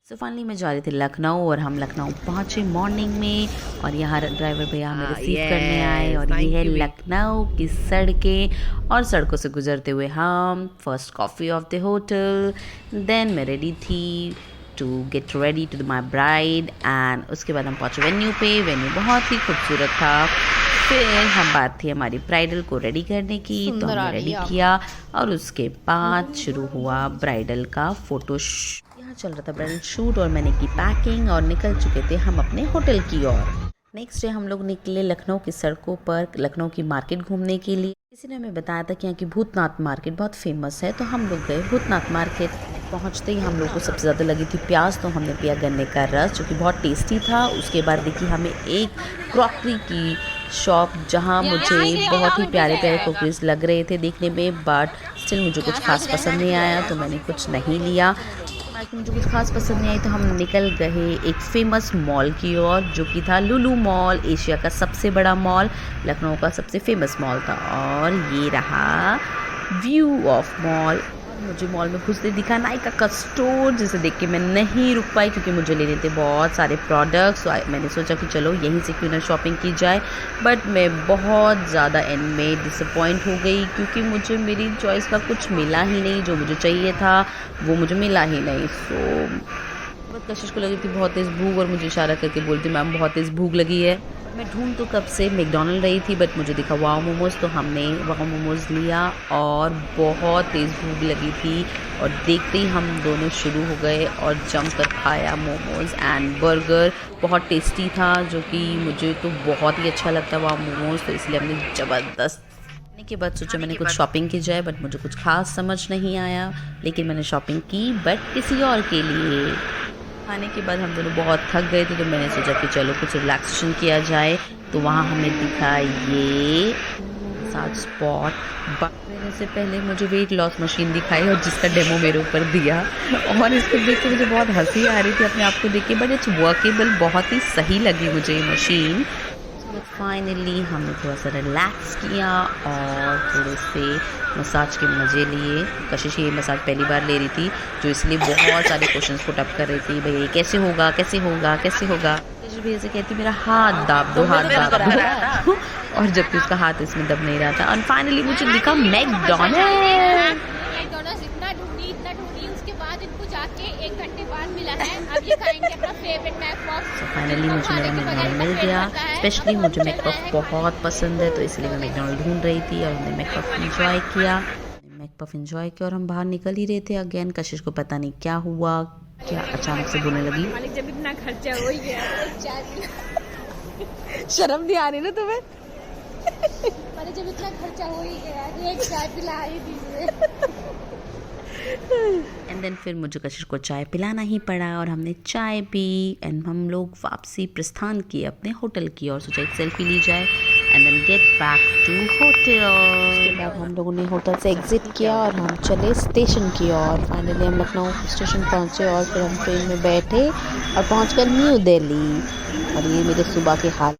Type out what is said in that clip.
So finally मैं जा रही थी लखनऊ और हम लखनऊ पहुँचे मॉर्निंग में और यहाँ ड्राइवर भैया हमें रिसीव करने आए और ये है लखनऊ की सड़कें और सड़कों से गुजरते हुए हम first coffee of the hotel. Then मैं रेडी थी to get ready to my bride and उसके बाद हम पहुँचे वेन्यू पे। वेन्यू बहुत ही खूबसूरत था। फिर हम बात थी हमारी ब्राइडल को रेडी करने की, तो हमने रेडी किया और उसके बाद शुरू हुआ ब्राइडल का फोटो। यहाँ चल रहा था ब्राइडल शूट और मैंने की पैकिंग और निकल चुके थे हम अपने होटल की ओर। नेक्स्ट डे हम लोग निकले लखनऊ की सड़कों पर लखनऊ की मार्केट घूमने के लिए। किसी ने हमें बताया था कि यहाँ की भूतनाथ मार्केट बहुत फेमस है, तो हम लोग गए भूतनाथ मार्केट। पहुँचते ही हम लोग को सबसे ज़्यादा लगी थी प्याज, तो हमने पिया गन्ने का रस जो कि बहुत टेस्टी था। उसके बाद देखी हमें एक क्रॉकरी की शॉप जहाँ मुझे बहुत ही प्यारे प्यारे क्रॉकरीज लग रहे थे देखने में, बट स्टिल मुझे कुछ खास पसंद नहीं आया तो मैंने कुछ नहीं लिया। मुझे कुछ खास पसंद नहीं आई तो हम निकल गए एक फेमस मॉल की ओर जो कि था लुलु मॉल। एशिया का सबसे बड़ा मॉल, लखनऊ का सबसे फेमस मॉल था और ये रहा व्यू ऑफ मॉल। मुझे मॉल में घुसते दिखा नायका का स्टोर, जिसे देख के मैं नहीं रुक पाई क्योंकि मुझे लेने थे बहुत सारे प्रोडक्ट्स। मैंने सोचा कि चलो यहीं से क्यों ना शॉपिंग की जाए, बट मैं बहुत ज़्यादा एंड में डिसअपॉइंट हो गई क्योंकि मुझे मेरी चॉइस का कुछ मिला ही नहीं। जो मुझे चाहिए था वो मुझे मिला ही नहीं। सो बहुत कशिश को लगी थी बहुत तेज़ भूख और मुझे इशारा करके बोलती मैम बहुत तेज़ भूख लगी है। मैं ढूंढ तो कब से मैकडॉनल्ड रही थी, बट मुझे दिखा वाओ मोमोज़, तो हमने वाओ मोमोज़ लिया और बहुत तेज़ भूख लगी थी और देखते ही हम दोनों शुरू हो गए और जमकर खाया मोमोज़ एंड बर्गर। बहुत टेस्टी था जो कि मुझे तो बहुत ही अच्छा लगता है वाओ मोमोज़, तो इसलिए हमने ज़बरदस्त के बाद सोचा मैंने कुछ शॉपिंग की जाए, बट मुझे कुछ खास समझ नहीं आया। लेकिन मैंने शॉपिंग की बट किसी और के लिए। खाने के बाद हम दोनों बहुत थक गए थे तो मैंने सोचा कि चलो कुछ रिलैक्सेशन किया जाए, तो वहाँ हमें दिखा ये मसाज स्पॉट। मैंने से पहले मुझे वेट लॉस मशीन दिखाई और जिसका डेमो मेरे ऊपर दिया और इसको देख के मुझे बहुत हंसी आ रही थी अपने आप को देख के, बट इट्स वर्केबल, बहुत ही सही लगी मुझे ये मशीन। फाइनली हमने थोड़ा सा रिलैक्स किया और थोड़े से मसाज के मज़े लिए। कशिश ये मसाज पहली बार ले रही थी जो इसलिए बहुत सारे क्वेश्चंस पुट अप कर रही थी, भाई ये कैसे होगा कैसे होगा कैसे होगा। कशिश भी ऐसे कहती मेरा हाथ दाब दो हाथ दाब दो और जबकि उसका हाथ इसमें दब नहीं रहा था। और फाइनली मुझे दिखा मैकडॉनल्ड्स। इतना ढूंढी उसके बाद इनको जाके 1 घंटे बाद मिला है। अब ये खाएंगे अपना फेवरेट मैकपफ। फाइनली मुझे मेरा मैकडॉनल्ड मिल गया। स्पेशली मुझे मैकपफ बहुत पसंद है तो इसलिए मैं मैकडॉनल्ड ढूंढ रही थी और हमने मैकपफ इंजॉय किया। मैकपफ इंजॉय किया और हम बाहर निकल ही रहे थे। अगेन कशिश को पता नहीं क्या हुआ, क्या अचानक से बोलने लगी जब इतना खर्चा हो ही गया शर्म नहीं आ रही ना तुम्हें? जब इतना खर्चा हो ही गया एक चाय पिला ही दीजिए। एंड देन फिर मुझे कशिश को चाय पिलाना ही पड़ा और हमने चाय पी एंड हम लोग वापसी प्रस्थान किए अपने होटल की और सोचा एक सेल्फी ली जाए and then get back to hotel. उसके बाद हम लोगों ने होटल से एग्जिट किया और हम चले स्टेशन की ओर। फाइनली हम लखनऊ स्टेशन पहुंचे और फिर हम ट्रेन में बैठे और पहुंच कर न्यू दिल्ली। और ये मेरे सुबह के हाल।